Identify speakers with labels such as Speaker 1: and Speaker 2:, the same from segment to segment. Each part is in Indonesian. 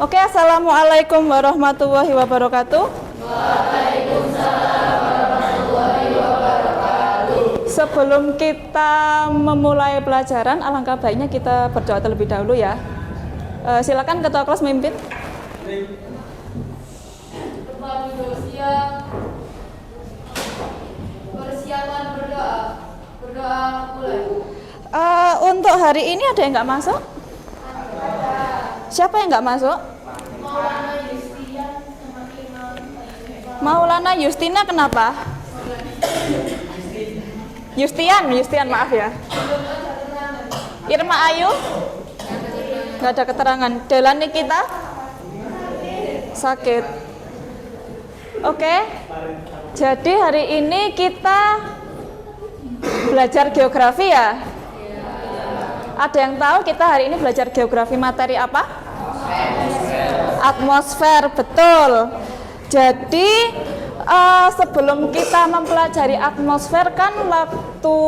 Speaker 1: Oke, assalamualaikum warahmatullahi wabarakatuh.
Speaker 2: Waalaikumsalam warahmatullahi wabarakatuh.
Speaker 1: Sebelum kita memulai pelajaran, alangkah baiknya kita berdoa terlebih dahulu ya. Silakan ketua kelas memimpin.
Speaker 2: Tempat duduk siap. Persiapan berdoa. Berdoa mulai.
Speaker 1: Untuk hari ini ada yang nggak masuk? Siapa yang nggak masuk? Maulana Yustina, kenapa? Yustian, maaf ya. Irma Ayu? Nggak ada keterangan. Delani kita? Sakit. Oke. Jadi hari ini kita belajar geografi ya? Ada yang tahu kita hari ini belajar geografi materi apa? Atmosfer, betul. Jadi sebelum kita mempelajari atmosfer kan waktu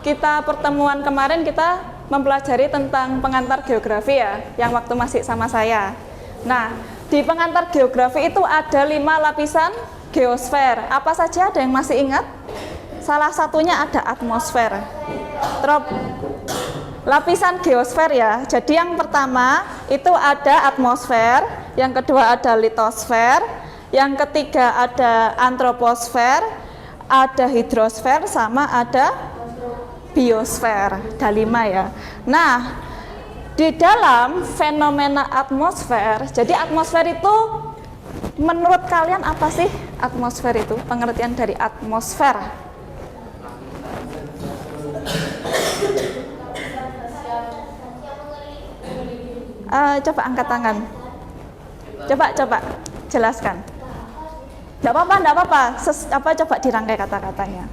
Speaker 1: kita pertemuan kemarin kita mempelajari tentang pengantar geografi ya, yang waktu masih sama saya. Nah, di pengantar geografi itu ada 5 lapisan geosfer. Apa saja, ada yang masih ingat? Salah satunya ada atmosfer. Lapisan geosfer ya. Jadi yang pertama itu ada atmosfer, yang kedua ada litosfer, yang ketiga ada antroposfer, ada hidrosfer, sama ada biosfer. Ada 5 ya. Nah, di dalam fenomena atmosfer, jadi atmosfer itu menurut kalian apa sih atmosfer itu? Pengertian dari atmosfer. Coba angkat tangan. Coba jelaskan. Enggak apa-apa. Coba dirangkai kata-katanya.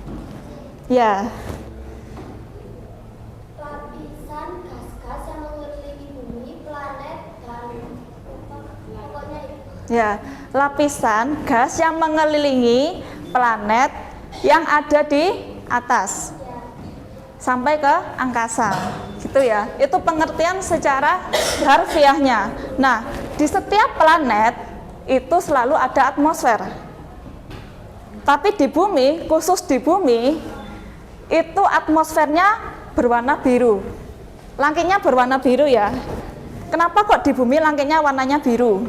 Speaker 1: Ya.
Speaker 3: Lapisan gas-gas yang mengelilingi bumi, planet, dan pokoknya itu.
Speaker 1: Ya, lapisan gas yang mengelilingi planet yang ada di atas sampai ke angkasa, gitu ya. Itu pengertian secara harfiahnya. Nah, di setiap planet itu selalu ada atmosfer. Tapi di bumi, khusus di bumi, itu atmosfernya berwarna biru. Langitnya berwarna biru ya. Kenapa kok di bumi langitnya warnanya biru?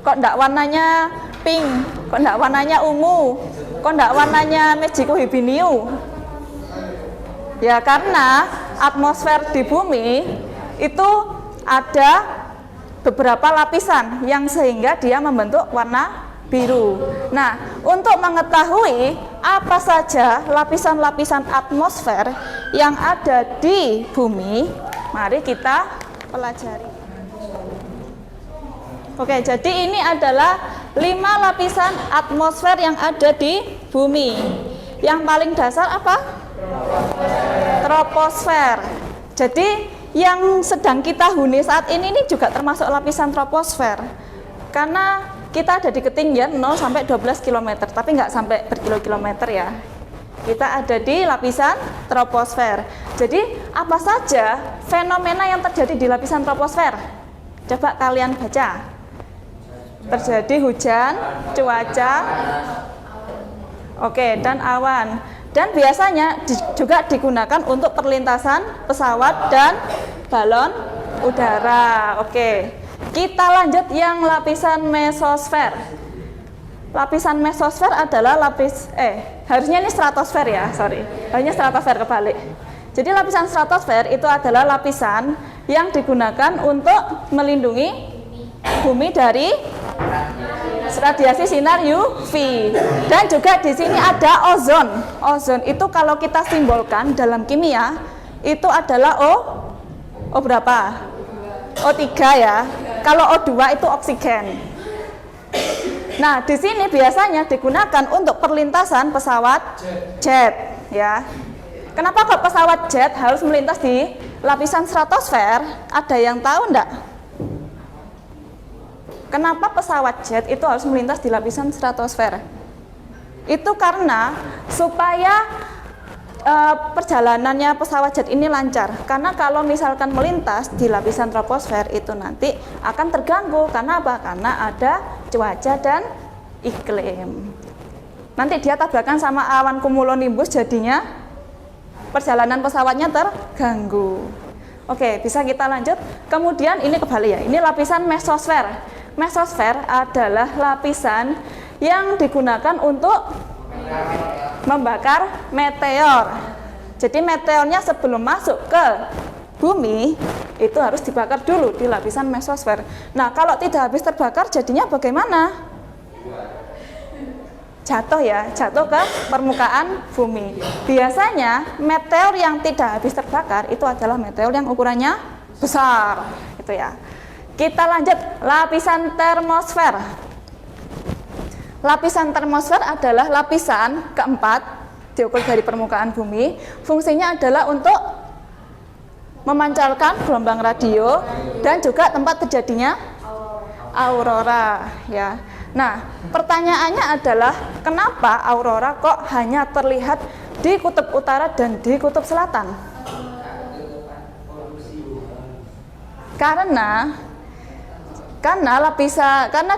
Speaker 1: Kok enggak warnanya pink? Kok enggak warnanya ungu? Kok enggak warnanya Magico Hibiniu? Ya karena atmosfer di bumi itu ada beberapa lapisan yang sehingga dia membentuk warna biru. Nah, untuk mengetahui apa saja lapisan-lapisan atmosfer yang ada di bumi, mari kita pelajari. Oke, jadi ini adalah 5 lapisan atmosfer yang ada di bumi. Yang paling dasar apa? Troposfer. Jadi yang sedang kita huni saat ini juga termasuk lapisan troposfer. Karena kita ada di ketinggian 0 sampai 12 km, tapi nggak sampai berkilo-kilometer ya. Kita ada di lapisan troposfer. Jadi apa saja fenomena yang terjadi di lapisan troposfer? Coba kalian baca. Terjadi hujan, cuaca, oke, dan awan. Dan biasanya juga digunakan untuk perlintasan pesawat dan balon udara. Oke, kita lanjut yang lapisan mesosfer. Lapisan mesosfer adalah harusnya ini stratosfer ya, harusnya stratosfer kebalik. Jadi lapisan stratosfer itu adalah lapisan yang digunakan untuk melindungi bumi dari radiasi sinar UV. Dan juga di sini ada ozon. Ozon itu kalau kita simbolkan dalam kimia itu adalah O berapa? O3 ya. Kalau O2 itu oksigen. Nah, di sini biasanya digunakan untuk perlintasan pesawat jet ya. Kenapa kok pesawat jet harus melintas di lapisan stratosfer? Ada yang tahu enggak? Kenapa pesawat jet itu harus melintas di lapisan stratosfer? Itu karena supaya perjalanannya pesawat jet ini lancar. Karena kalau misalkan melintas di lapisan troposfer itu nanti akan terganggu. Karena apa? Karena ada cuaca dan iklim. Nanti dia tabrakan sama awan cumulonimbus, jadinya perjalanan pesawatnya terganggu. Oke, bisa kita lanjut. Kemudian ini kebalik ya. Ini lapisan mesosfer. Mesosfer adalah lapisan yang digunakan untuk membakar meteor. Jadi meteornya sebelum masuk ke bumi itu harus dibakar dulu di lapisan mesosfer. Nah, kalau tidak habis terbakar jadinya bagaimana? Jatuh ya, jatuh ke permukaan bumi. Biasanya meteor yang tidak habis terbakar itu adalah meteor yang ukurannya besar, gitu ya. Kita lanjut, lapisan termosfer. Lapisan termosfer adalah lapisan keempat diukur dari permukaan bumi. Fungsinya adalah untuk memancarkan gelombang radio dan juga tempat terjadinya aurora ya. Nah, pertanyaannya adalah kenapa aurora kok hanya terlihat di kutub utara dan di kutub selatan? Karena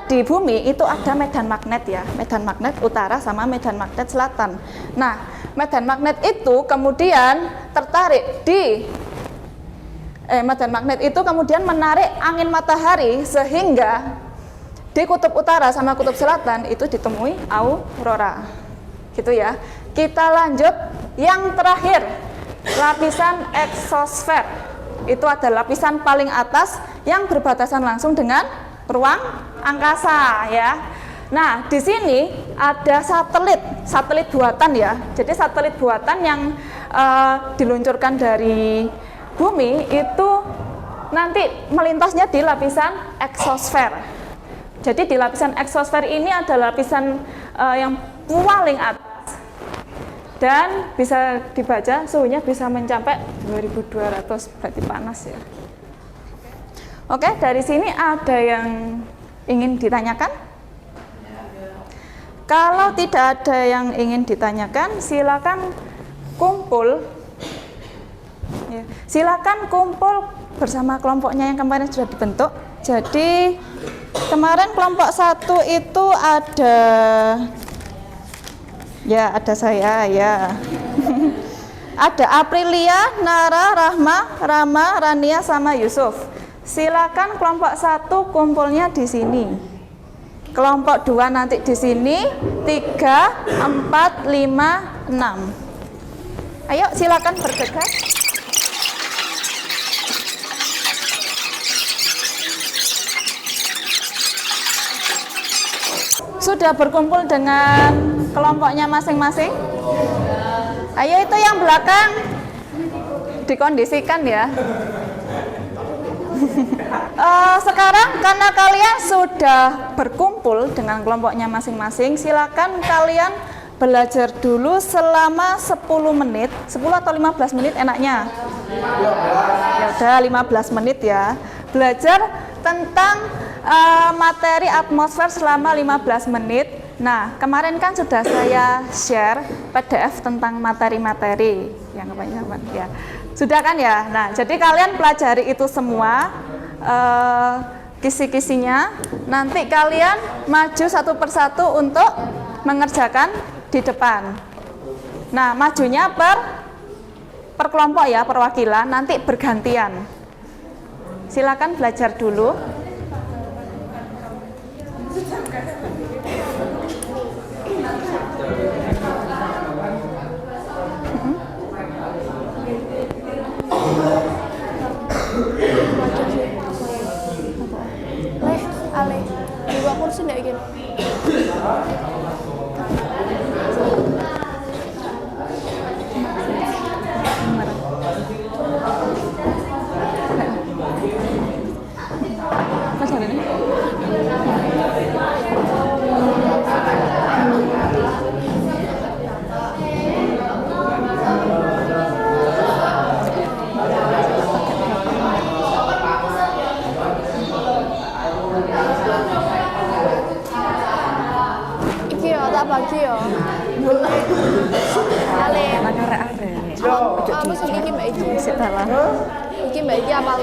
Speaker 1: di bumi itu ada medan magnet ya, medan magnet utara sama medan magnet selatan. Nah, medan magnet itu kemudian medan magnet itu kemudian menarik angin matahari sehingga di kutub utara sama kutub selatan itu ditemui aurora. Gitu ya. Kita lanjut yang terakhir, lapisan eksosfer. Itu adalah lapisan paling atas yang berbatasan langsung dengan ruang angkasa ya. Nah, di sini ada satelit buatan ya. Jadi satelit buatan yang diluncurkan dari bumi itu nanti melintasnya di lapisan eksosfer. Jadi di lapisan eksosfer ini adalah lapisan yang paling atas dan bisa dibaca suhunya bisa mencapai 2200, berarti panas ya. Oke, dari sini ada yang ingin ditanyakan? Kalau tidak ada yang ingin ditanyakan, silakan kumpul. Ya, silakan kumpul bersama kelompoknya yang kemarin sudah dibentuk. Jadi kemarin kelompok 1 itu ada saya ya. Ada Aprilia, Nara, Rahma, Rama, Rania sama Yusuf. Silakan kelompok 1 kumpulnya di sini. Kelompok 2 nanti di sini, 3, 4, 5, 6. Ayo silakan bergegas. Sudah berkumpul dengan kelompoknya masing-masing? Ayo itu yang belakang dikondisikan ya. Sekarang karena kalian sudah berkumpul dengan kelompoknya masing-masing, silakan kalian belajar dulu selama 10 menit, 10 atau 15 menit enaknya? Ya udah 15 menit ya. Belajar tentang materi atmosfer selama 15 menit. Nah, kemarin kan sudah saya share PDF tentang materi-materi yang kebanyakan ya. Sudah kan ya? Nah, jadi kalian pelajari itu semua kisi-kisinya. Nanti kalian maju satu persatu untuk mengerjakan di depan. Nah, majunya per kelompok ya, perwakilan, nanti bergantian. Silakan belajar dulu.
Speaker 3: Ale, dua kursi nggak gini? iki Mbak Iki.
Speaker 1: Sik dalah.
Speaker 3: Iki Mbak Iki apal.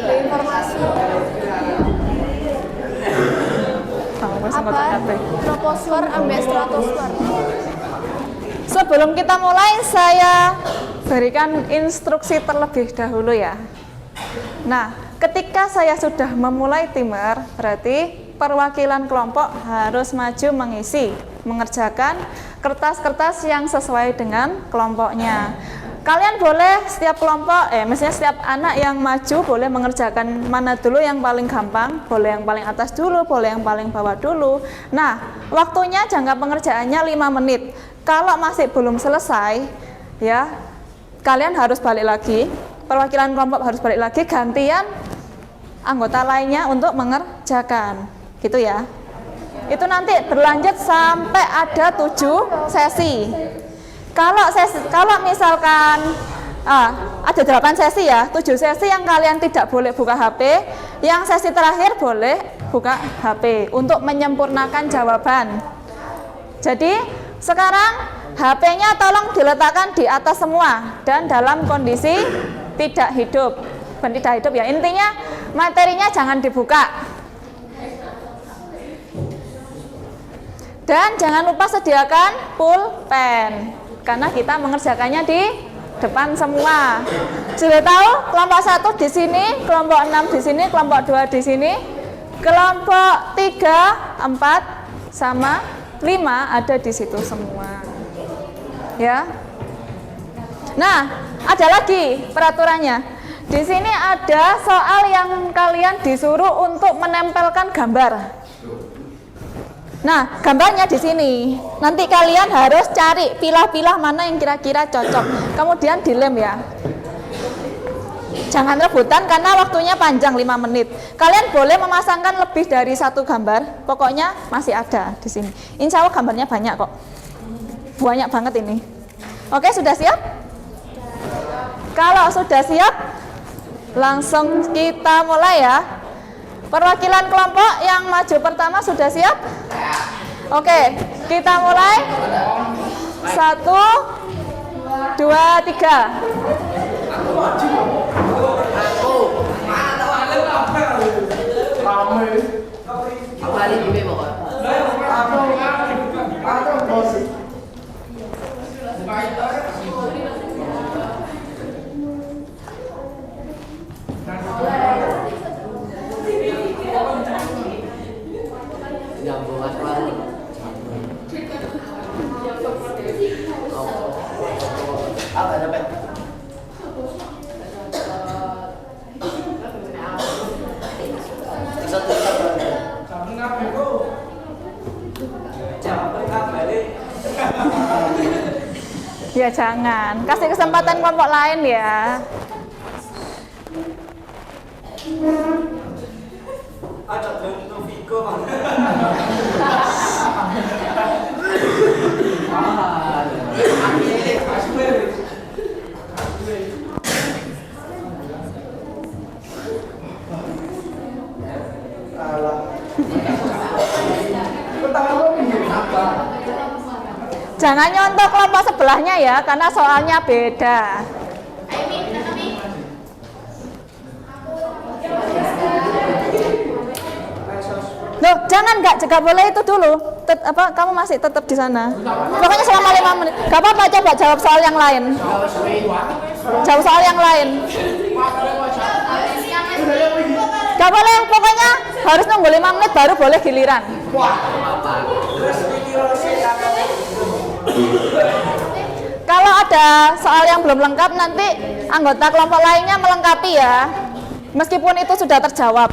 Speaker 3: Informasi
Speaker 1: Kamu wis
Speaker 3: apa?
Speaker 1: ngotak-ngatik.
Speaker 3: Troposfer ambek stratosfer.
Speaker 1: Sebelum kita mulai, saya berikan instruksi terlebih dahulu ya. Nah, ketika saya sudah memulai timer, berarti perwakilan kelompok harus maju mengisi, mengerjakan kertas-kertas yang sesuai dengan kelompoknya. Kalian boleh setiap kelompok, misalnya setiap anak yang maju boleh mengerjakan mana dulu yang paling gampang, boleh yang paling atas dulu, boleh yang paling bawah dulu. Nah, waktunya jangka pengerjaannya 5 menit. Kalau masih belum selesai, ya, kalian harus balik lagi, perwakilan kelompok harus balik lagi, gantian anggota lainnya untuk mengerjakan, gitu ya. Itu nanti berlanjut sampai ada 7 sesi. Kalau misalkan ada 8 sesi ya, 7 sesi yang kalian tidak boleh buka HP, yang sesi terakhir boleh buka HP untuk menyempurnakan jawaban. Jadi sekarang HP-nya tolong diletakkan di atas semua dan dalam kondisi tidak hidup. Bukan tidak hidup ya, intinya materinya jangan dibuka. Dan jangan lupa sediakan pulpen, karena kita mengerjakannya di depan semua. Sudah tahu kelompok 1 di sini, kelompok 6 di sini, kelompok 2 di sini, kelompok 3, 4 sama 5 ada di situ semua. Ya. Nah, ada lagi peraturannya. Di sini ada soal yang kalian disuruh untuk menempelkan gambar. Nah, gambarnya di sini. Nanti kalian harus cari, pilah-pilah mana yang kira-kira cocok. Kemudian dilem ya. Jangan rebutan karena waktunya panjang 5 menit. Kalian boleh memasangkan lebih dari 1 gambar. Pokoknya masih ada di sini. Insya Allah gambarnya banyak kok. Banyak banget ini. Oke, sudah siap? Kalau sudah siap, langsung kita mulai ya. Perwakilan kelompok yang maju pertama sudah siap? Oke, kita mulai. 1, 2, 3. Ya jangan, kasih kesempatan kelompok lain ya. Jangan nyontok kelompok sebelahnya ya, karena soalnya beda. Loh, jangan nggak boleh itu dulu. Kamu masih tetap di sana. Pokoknya selama 5 menit. Gak apa-apa, coba jawab soal yang lain. Jawab soal yang lain. Gak boleh, pokoknya harus nunggu 5 menit baru boleh giliran. Kalau ada soal yang belum lengkap, nanti anggota kelompok lainnya melengkapi ya, meskipun itu sudah terjawab.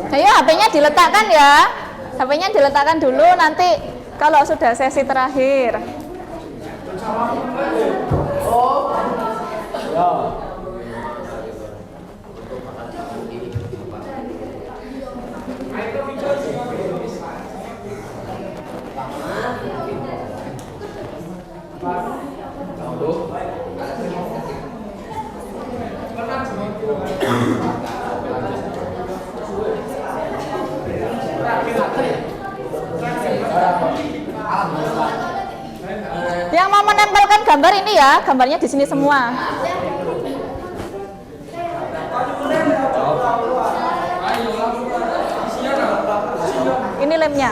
Speaker 1: Ayo, HP-nya diletakkan ya. HP-nya diletakkan dulu, nanti kalau sudah sesi terakhir. gambar ini ya, gambarnya di sini semua. Ini lemnya.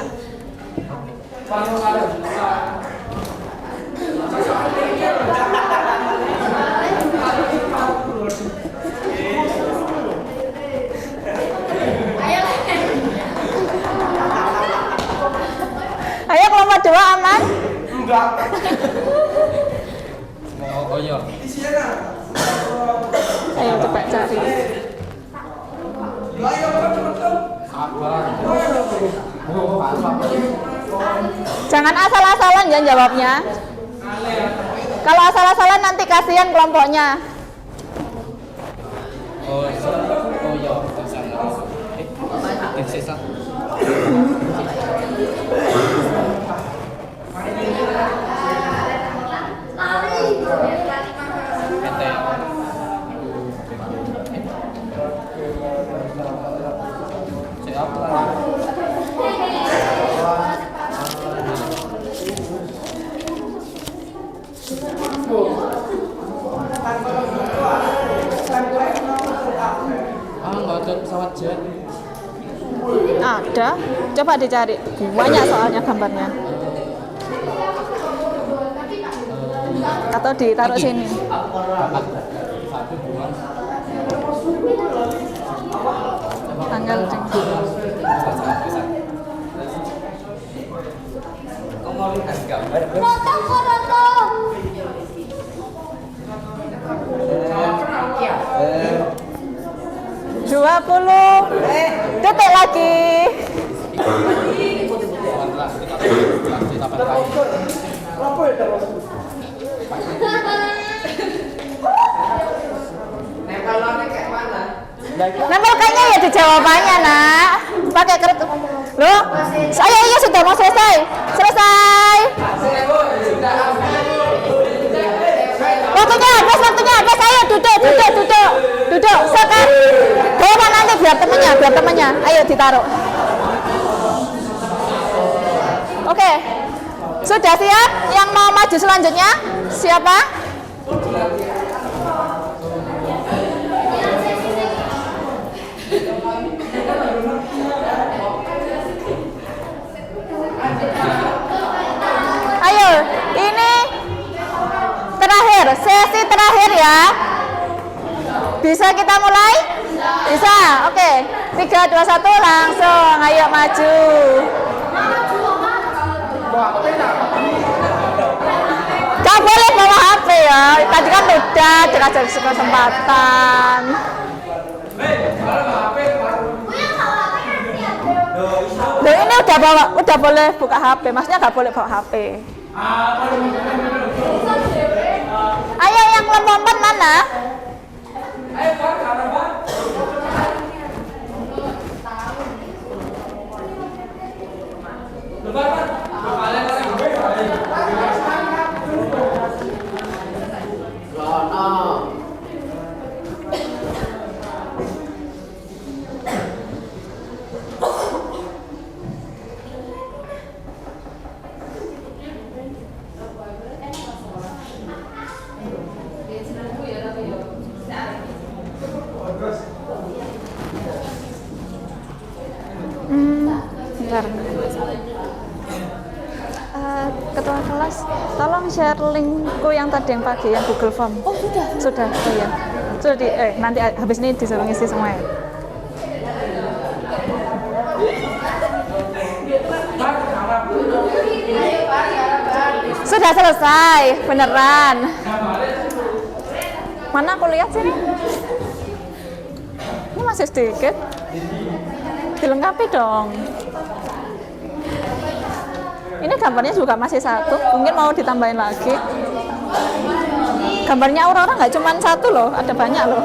Speaker 1: Ayo kelompok 2 aman?
Speaker 4: Enggak.
Speaker 5: Oh iya.
Speaker 1: Ayo coba cari. Jangan asal-asalan ya jawabnya. Kalau asal-asalan nanti kasihan kelompoknya.
Speaker 5: Oh iya. Sisa. Nggak ada pesawat jet.
Speaker 1: Ada, coba dicari. Banyak soalnya gambarnya. Atau ditaruh sini. Tanggal
Speaker 5: Mau lihat gambar?
Speaker 1: Dua 20 detik lagi. Nempel kayaknya ya di jawabannya nak. Pakai kertas. Loh, saya iya sudah mau selesai. Selesai. Waktunya habis. Ayo duduk. Sekarang. Bawa nanti biar temennya. Ayo ditaruh. Oke. Sudah siap? Yang mau maju selanjutnya? Siapa? Ayo, ini terakhir, sesi terakhir ya. Bisa kita mulai? Bisa, oke. 3, 2, 1, langsung. Ayo maju. Gak boleh bawa HP ya. Tadi kan udah dikasih kesempatan. Loh, ini udah boleh buka HP. Maksudnya gak boleh bawa HP. Ayo yang lompat mana? Bentar. Ketua kelas, tolong share linkku yang tadi yang pagi yang Google Form.
Speaker 3: Oh sudah.
Speaker 1: Sudah, oh ya. Sudah nanti habis ini disuruh ngisi semua ya. Sudah selesai, beneran. Mana aku lihat sini? Ini masih sedikit. Dilengkapi dong. Ini gambarnya juga masih satu, mungkin mau ditambahin lagi. Gambarnya Aurora nggak cuma satu loh, ada banyak loh.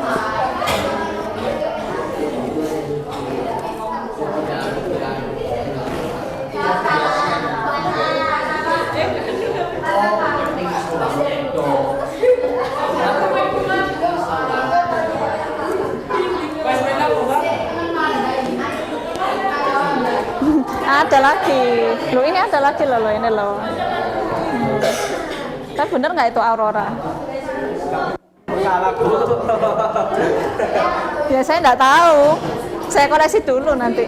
Speaker 1: Ada lagi, loh ini ada lagi loh ini loh. Tapi bener nggak itu aurora? Ya saya nggak tahu. Saya koreksi dulu nanti.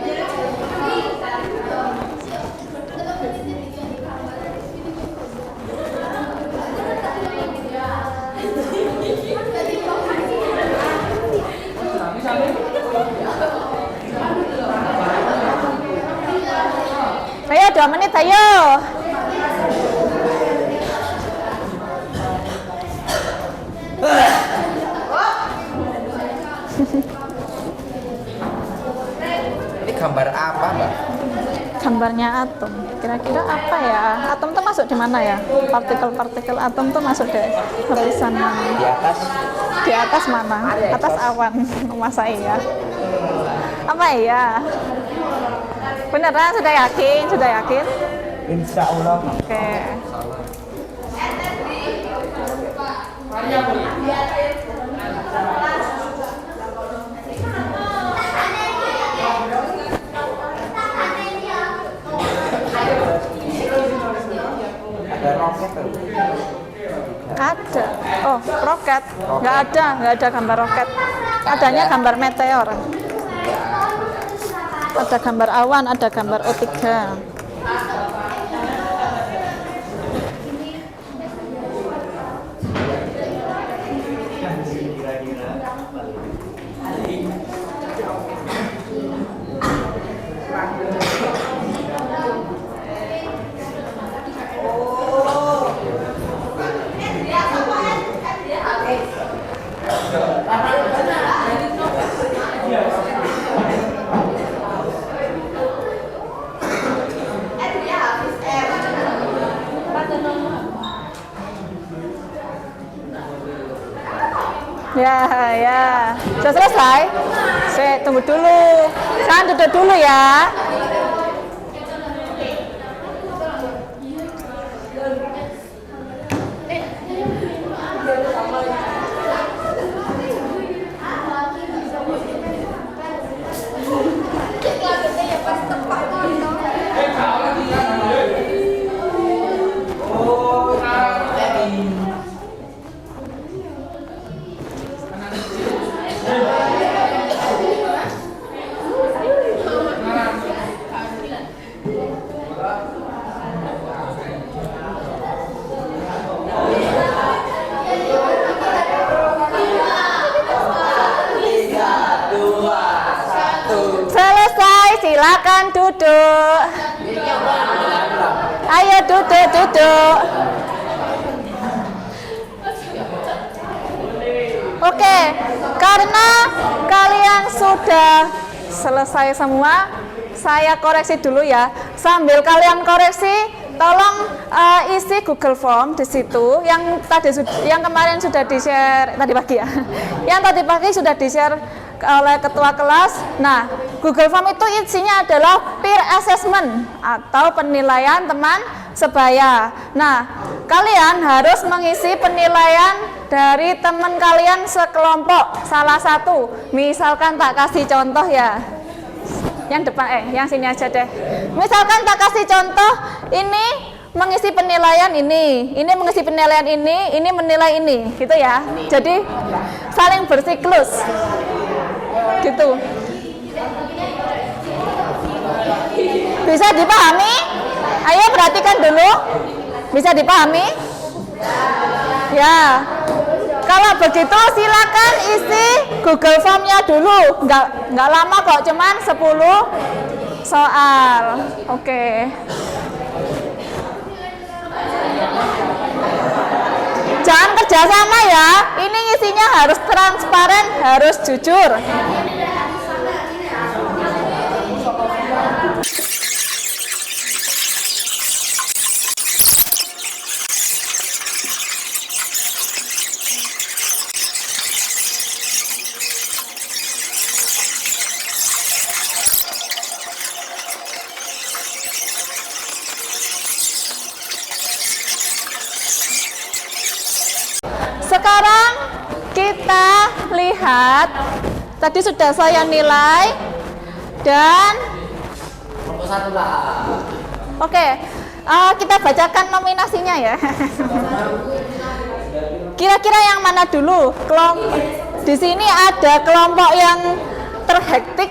Speaker 1: Ayo 2 menit ayo.
Speaker 5: Ini gambar apa, Mbak?
Speaker 1: Gambarnya atom. Kira-kira apa ya? Atom tuh masuk di mana ya? Partikel-partikel atom tuh masuk di lapisan mana?
Speaker 5: Di atas.
Speaker 1: Di atas mana? Atas awan. Masa iya? Apa iya? Beneran sudah yakin? Sudah yakin?
Speaker 5: Insya Allah.
Speaker 1: Oke.
Speaker 5: Ada roket tuh.
Speaker 1: Ada. Oh, roket. Nggak ada gambar roket. Adanya gambar meteor. Ada gambar awan, ada gambar O3. Ya. Sudah selesai? Saya tunggu dulu. Jangan duduk dulu ya. Selesai, silakan duduk. Ayo duduk. Oke, karena kalian sudah selesai semua, saya koreksi dulu ya. Sambil kalian koreksi, tolong isi Google Form di situ. Yang kemarin sudah di-share tadi pagi ya. Yang tadi pagi sudah di-share oleh ketua kelas. Nah, Google Form itu isinya adalah peer assessment atau penilaian teman sebaya. Nah, kalian harus mengisi penilaian dari teman kalian sekelompok salah satu. Misalkan tak kasih contoh ya. Yang depan yang sini aja deh. Misalkan tak kasih contoh, ini mengisi penilaian ini mengisi penilaian ini menilai ini, gitu ya. Jadi saling bersiklus. Gitu. Bisa dipahami? Ayo perhatikan dulu. Bisa dipahami? Ya. Kalau begitu silakan isi Google Form-nya dulu. Nggak lama kok, cuman 10 soal. Oke. Jangan kerjasama ya. Ini isinya harus transparan, harus jujur. Sekarang kita lihat, tadi sudah saya nilai dan oke, Kita bacakan nominasinya ya. Kira-kira yang mana dulu? Di sini ada kelompok yang terhektik,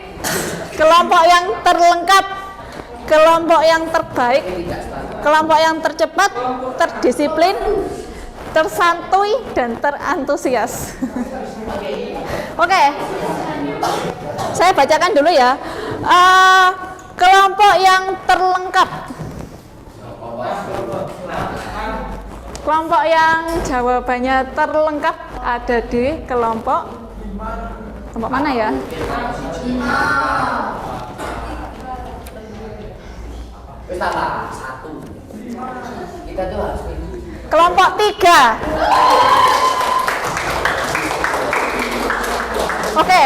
Speaker 1: kelompok yang terlengkap, kelompok yang terbaik, kelompok yang tercepat, terdisiplin, tersantuy, dan terantusias. Oke, saya bacakan dulu ya. Kelompok yang terlengkap, kelompok yang jawabannya terlengkap ada di kelompok mana ya?
Speaker 5: Salah satu. Kita tuh harus
Speaker 1: Kelompok 3. Oke,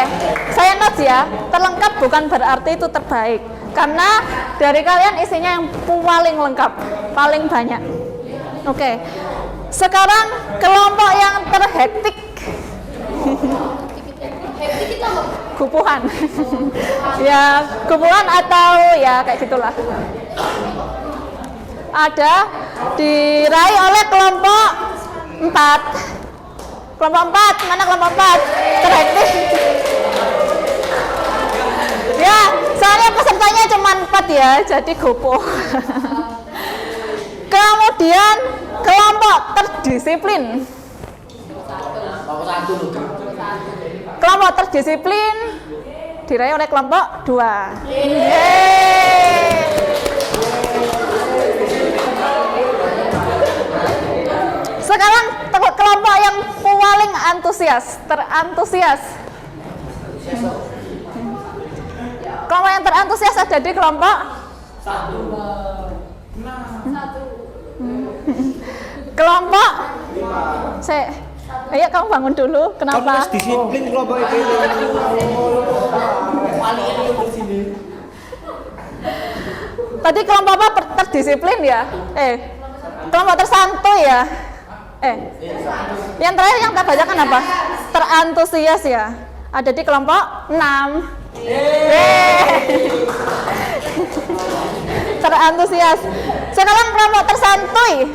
Speaker 1: saya notes ya. Terlengkap bukan berarti itu terbaik. Karena dari kalian isinya yang paling lengkap, paling banyak. Oke. Sekarang kelompok yang terhektik. Gupuhan. Ya, gupuhan atau ya kayak gitulah. Ada diraih oleh kelompok 4. Kelompok 4, mana kelompok 4? Terhektik. Ya, soalnya pesertanya cuma 4 ya, jadi gopoh. Kemudian kelompok terdisiplin. Kelompok terdisiplin diraih oleh kelompok 2. Sekarang kelompok yang paling antusias, terantusias. Kelompok yang terantusias ada di kelompok 1. Kelompok ayo kamu bangun dulu. Kenapa?
Speaker 5: disiplin kelompok itu.
Speaker 1: Tadi kelompok apa terdisiplin ya? Kelompok tersantuy ya? Yang terakhir yang kita bacakan apa? Terantusias ya? Ada di kelompok 6. Terantusias. Sekarang kelompok tersantuy.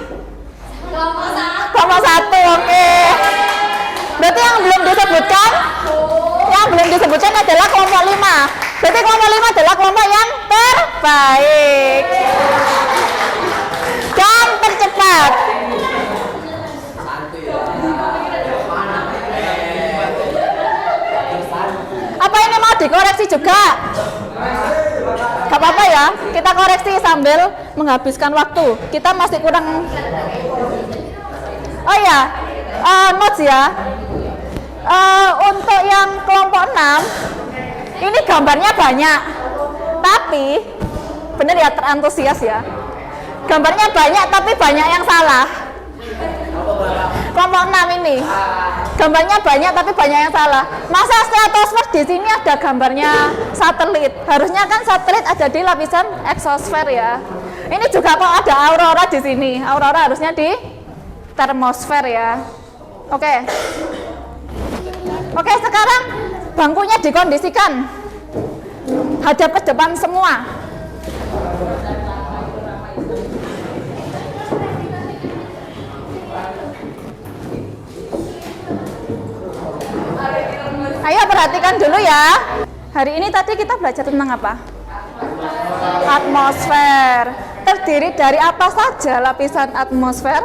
Speaker 1: Kelompok 1, oke. Berarti yang belum disebutkan adalah kelompok 5. Berarti kelompok 5 adalah kelompok yang terbaik dan tercepat. Apa ini mau dikoreksi juga? Gak apa-apa ya, kita koreksi sambil menghabiskan waktu. Kita masih kurang. Oh ya, notes ya. Untuk yang kelompok 6, ini gambarnya banyak. Tapi, bener ya, terantusias ya. Gambarnya banyak, tapi banyak yang salah. Kelompok 6 ini. Gambarnya banyak, tapi banyak yang salah. Masa stratosfer di sini ada gambarnya satelit? Harusnya kan satelit ada di lapisan eksosfer ya. Ini juga kok ada aurora di sini. Aurora harusnya di termosfer ya. Oke, sekarang bangkunya dikondisikan hadap ke depan semua. Ayo perhatikan dulu ya. Hari ini tadi kita belajar tentang apa? Atmosfer. Terdiri dari apa saja lapisan atmosfer?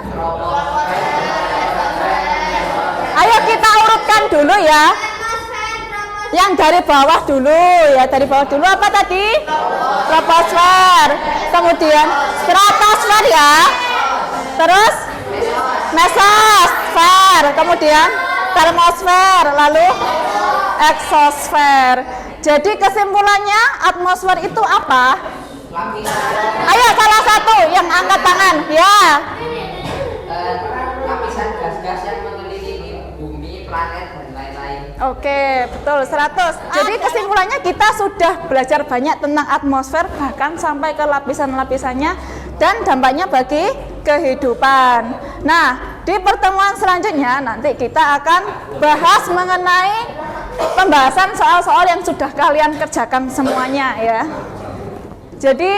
Speaker 1: Ayo kita urutkan dulu ya. Yang dari bawah dulu ya, dari bawah dulu apa tadi? Troposfer. Kemudian stratosfer ya. Terus mesosfer. Kemudian termosfer, lalu eksosfer. Jadi kesimpulannya atmosfer itu apa? Ayo salah satu yang angkat tangan ya.
Speaker 5: Lapisan gas-gas yang mengelilingi bumi, planet dan lain-lain.
Speaker 1: Oke, betul 100. Jadi kesimpulannya kita sudah belajar banyak tentang atmosfer, bahkan sampai ke lapisan-lapisannya dan dampaknya bagi kehidupan. Nah, di pertemuan selanjutnya nanti kita akan bahas mengenai pembahasan soal-soal yang sudah kalian kerjakan semuanya ya. Jadi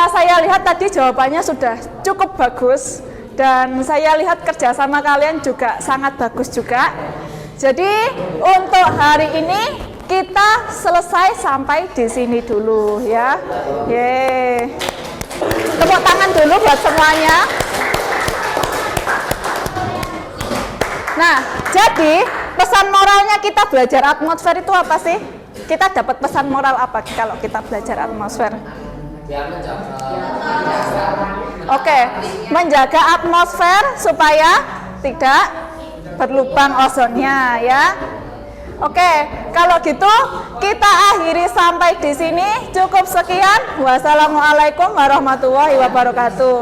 Speaker 1: Saya lihat tadi jawabannya sudah cukup bagus dan saya lihat kerjasama kalian juga sangat bagus juga. Jadi untuk hari ini kita selesai sampai di sini dulu ya. Yeay. Tepuk tangan dulu buat semuanya. Nah, jadi pesan moralnya kita belajar atmosfer itu apa sih? Kita dapat pesan moral apa kalau kita belajar atmosfer?
Speaker 5: Biar menjaga
Speaker 1: Oke, menjaga atmosfer supaya tidak berlubang ozonnya ya. Oke, kalau gitu kita akhiri sampai di sini. Cukup sekian. Wassalamualaikum warahmatullahi wabarakatuh.